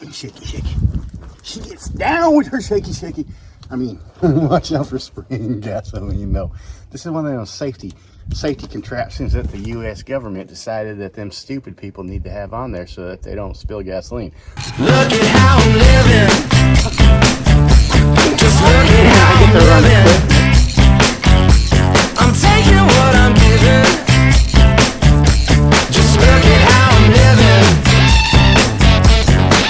Shaky. She gets down with her shaky. I mean, watch out for spraying gasoline though. This is one of those safety contraptions that the U.S. government decided that them stupid people need to have on there so that they don't spill gasoline. Look at how I'm living. Just look at how I'm living. I'm taking what I'm giving. Just look at how I'm living.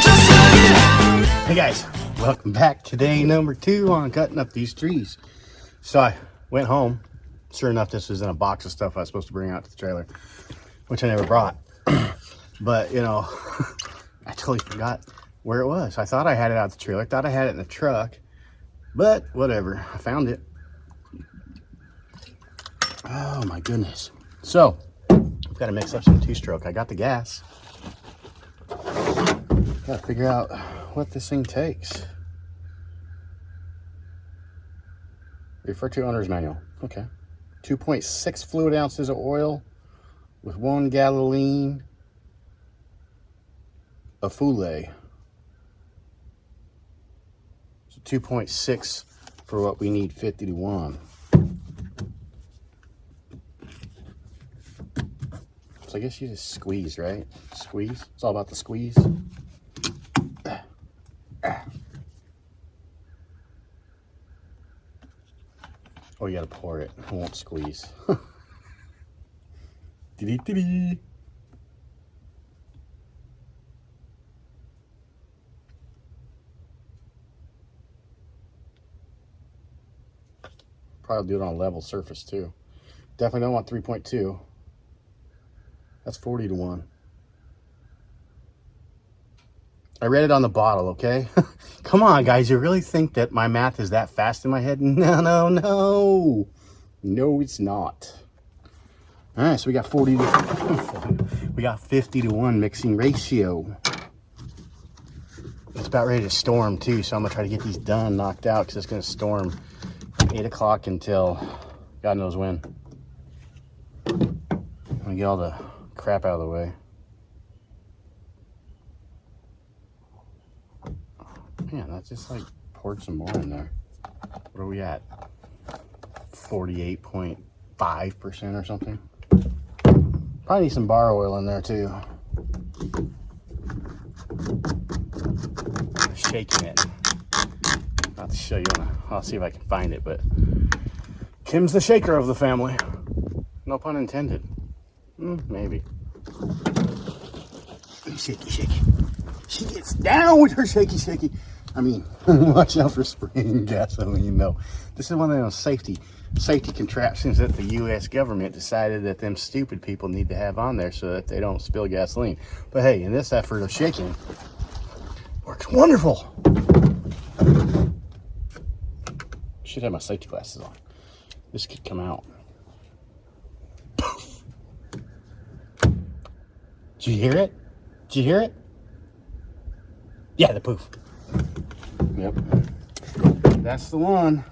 Just look at how I'm living. Hey guys, welcome back to day number 2 on cutting up these trees. So I went home. Sure enough, this was in a box of stuff I was supposed to bring out to the trailer, which I never brought. But, you know, I totally forgot where it was. I thought I had it out the trailer. I thought I had it in the truck. But, whatever. I found it. Oh, my goodness. So, I've got to mix up some 2-stroke. I got the gas. Got to figure out what this thing takes. Refer to owner's manual. Okay. 2.6 fluid ounces of oil with 1 gallon of Foulet. So 2.6 for what we need 50 to 1. So I guess you just squeeze, right? Squeeze. It's all about the squeeze. Oh, you gotta pour it. It won't squeeze. Dee-dee-dee-dee. Probably do it on a level surface too. Definitely don't want 3.2. That's 40 to 1. I read it on the bottle, okay? Come on, guys. You really think that my math is that fast in my head? No. No, it's not. All right, so we got 50 to 1 mixing ratio. It's about ready to storm, too, so I'm going to try to get these done, knocked out, because it's going to storm from 8 o'clock until God knows when. I'm going to get all the crap out of the way. Man, that just like poured some more in there. What are we at? 48.5% or something. Probably need some bar oil in there too. I'm shaking it. Not to show you. I'll see if I can find it, but Kim's the shaker of the family. No pun intended. Maybe. Shaky. She gets down with her shaky. I mean, watch out for spraying gasoline though. This is one of those safety contraptions that the U.S. government decided that them stupid people need to have on there so that they don't spill gasoline. But hey, in this effort of shaking, works wonderful. Should have my safety glasses on. This could come out. Poof. Did you hear it? Yeah, the poof. Yep. That's the one.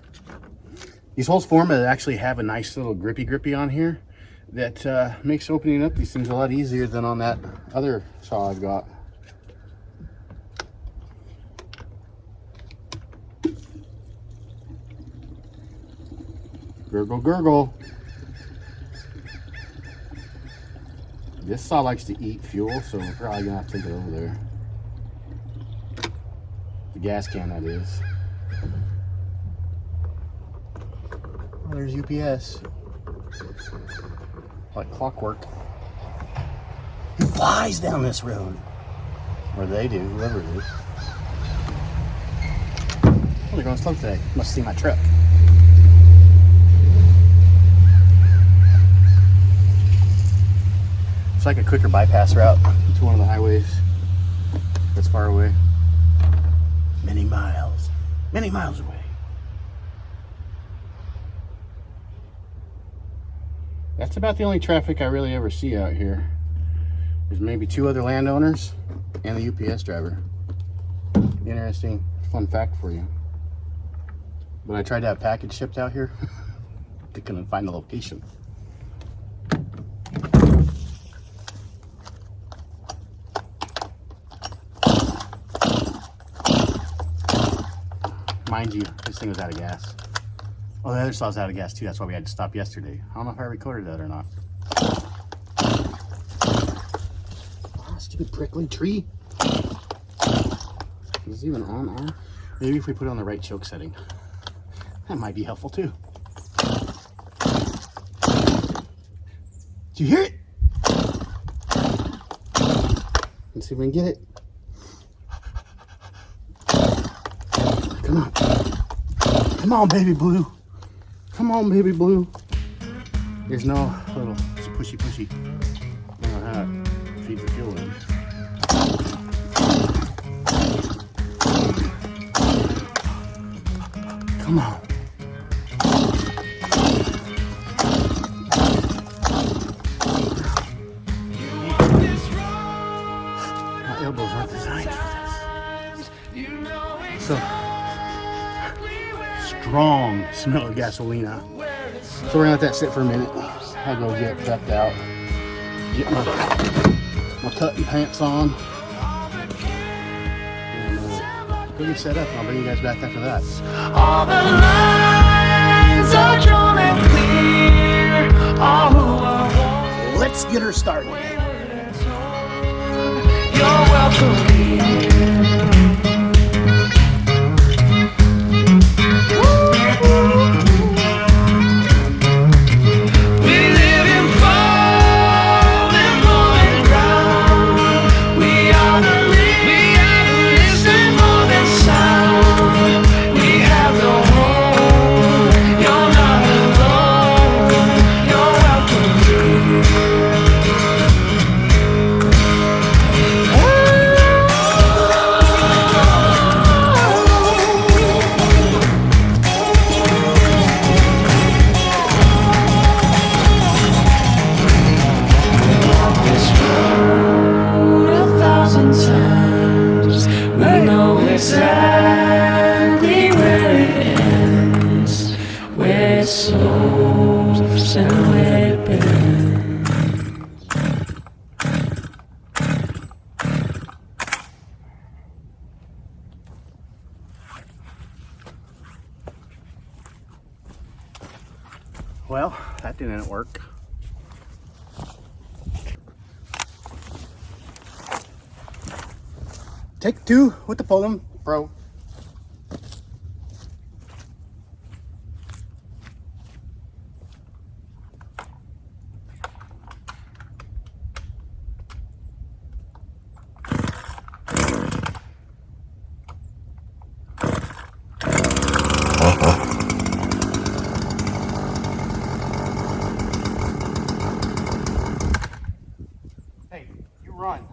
These Holzforrma actually have a nice little grippy on here that makes opening up these things a lot easier than on that other saw I've got. Gurgle. This saw likes to eat fuel, so we're probably gonna have to take it over there. The gas can, that is. Oh, there's UPS. Like clockwork. He flies down this road. Or they do, whoever it is. Oh, they're going slow today. Must see my truck. It's like a quicker bypass route to one of the highways that's far away. Many miles away. That's about the only traffic I really ever see out here. There's maybe 2 other landowners and the UPS driver. Interesting fun fact for you. But I tried to have package shipped out here. They couldn't find the location. reminds you, this thing was out of gas. Oh, the other saw's out of gas too. That's why we had to stop yesterday. I don't know if I recorded that or not. Oh, stupid prickly tree. Is this even on? Maybe if we put it on the right choke setting, that might be helpful too. Did you hear it? Let's see if we can get it. Come on. Come on, baby blue. Come on, baby blue. There's no little pushy. I don't know how it feeds the fuel in. Come on. My elbows aren't designed for this. So strong smell of gasolina. So we're gonna let that sit for a minute. I'll go get prepped out, get my cutting pants on, and go get set up. And I'll bring you guys back after that. All the lines are drawn and clear. All who are Let's get her started. you're welcome here. We live in fall and morning ground. We are the listen more than sound. We have no home. You're not alone. You're welcome here. Exactly where it ends, where it slows and where it bends. Well, that didn't work. Take two with the pullum, bro. Hey, you run.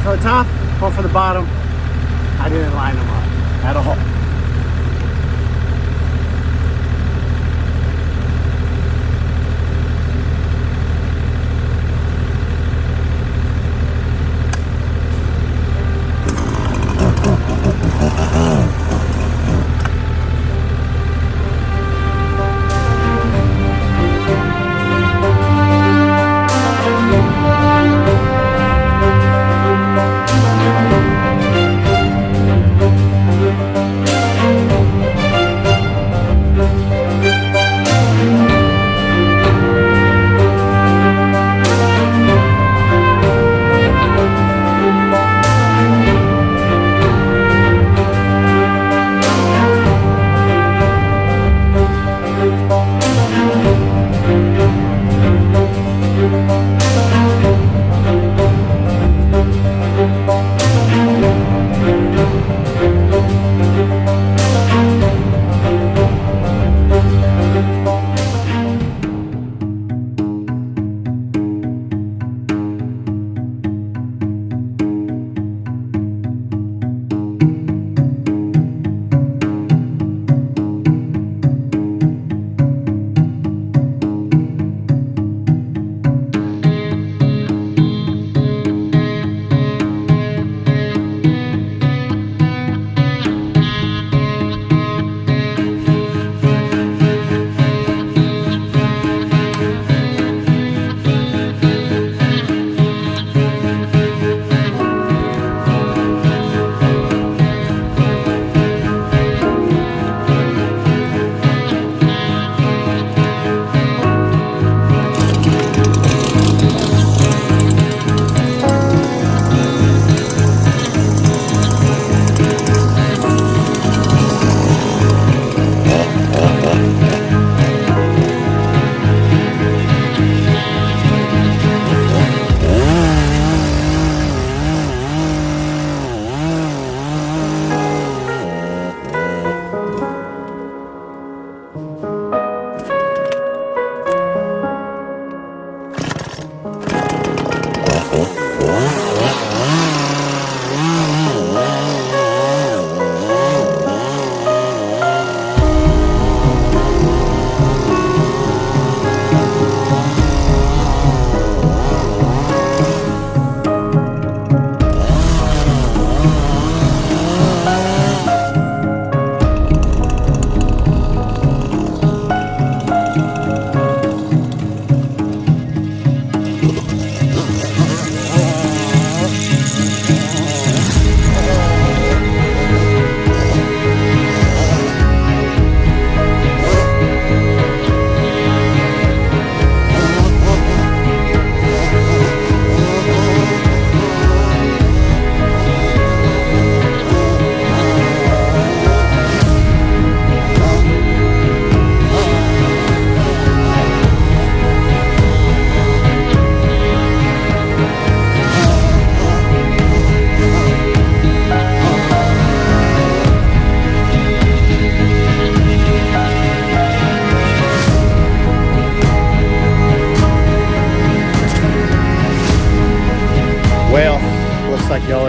For the top, one for the bottom. I didn't line them up at all.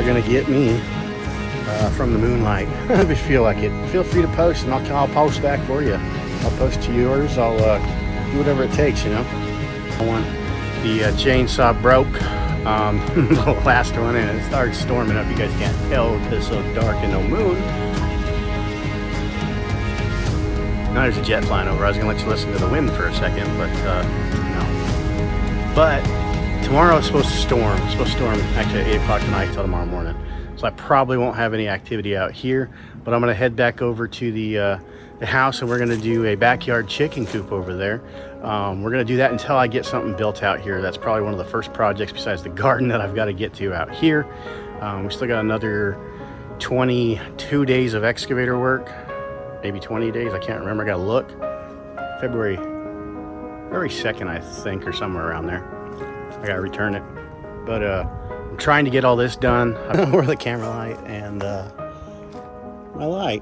are gonna get me from the moonlight. If you feel like it, feel free to post, and I'll post back for you. I'll post to yours. I'll do whatever it takes, you know. I want the chainsaw broke, the last one, and it started storming up. You guys can't tell because it's so dark and no moon. Now there's a jet flying over. I was gonna let you listen to the wind for a second, but no. But tomorrow is supposed to storm. It's supposed to storm actually at 8 o'clock tonight till tomorrow morning. So I probably won't have any activity out here, but I'm gonna head back over to the house, and we're gonna do a backyard chicken coop over there. We're gonna do that until I get something built out here. That's probably one of the first projects besides the garden that I've got to get to out here. We still got another 22 days of excavator work, maybe 20 days. I can't remember. I gotta look. February 2nd, I think, or somewhere around there. I gotta return it. But I'm trying to get all this done. I don't know where the camera light and my light.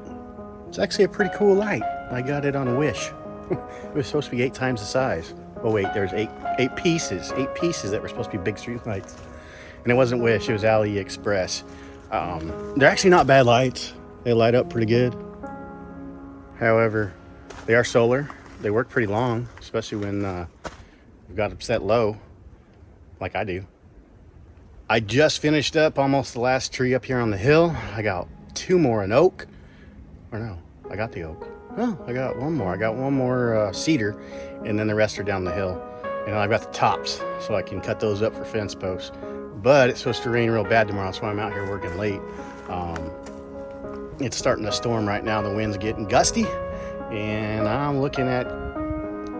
It's actually a pretty cool light. I got it on a Wish. It was supposed to be 8 times the size. Oh wait, there's eight pieces. 8 pieces that were supposed to be big street lights. And it wasn't Wish, it was AliExpress. They're actually not bad lights. They light up pretty good. However, they are solar. They work pretty long, especially when you've got them set low, like I do. I just finished up almost the last tree up here on the hill. I got 2 more in oak. Or no, I got the oak. Oh, I got one more. I got one more cedar, and then the rest are down the hill. And I've got the tops, so I can cut those up for fence posts. But it's supposed to rain real bad tomorrow, that's why I'm out here working late. It's starting to storm right now. The wind's getting gusty, and I'm looking at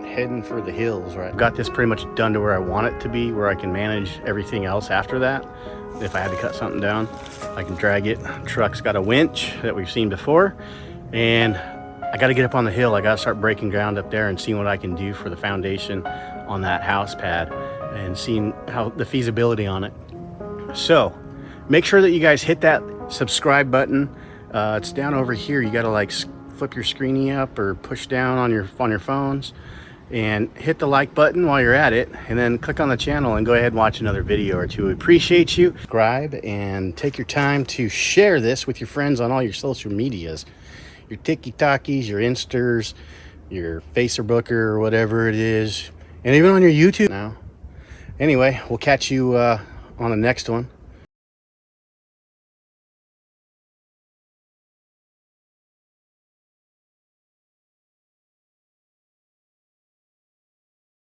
heading for the hills. Right, I've got this pretty much done to where I want it to be, where I can manage everything else after that. If I had to cut something down, I can drag it. Truck's got a winch that we've seen before, and I got to get up on the hill. I got to start breaking ground up there and seeing what I can do for the foundation on that house pad and seeing how the feasibility on it. So make sure that you guys hit that subscribe button. It's down over here. You got to like flip your screen up or push down on your phones, and hit the like button while you're at it, and then click on the channel and go ahead and watch another video or two. We appreciate you. Subscribe and take your time to share this with your friends on all your social medias. Your TikTokies, your Instars, your Facebooker, or whatever it is, and even on your YouTube now. Anyway, we'll catch you on the next one.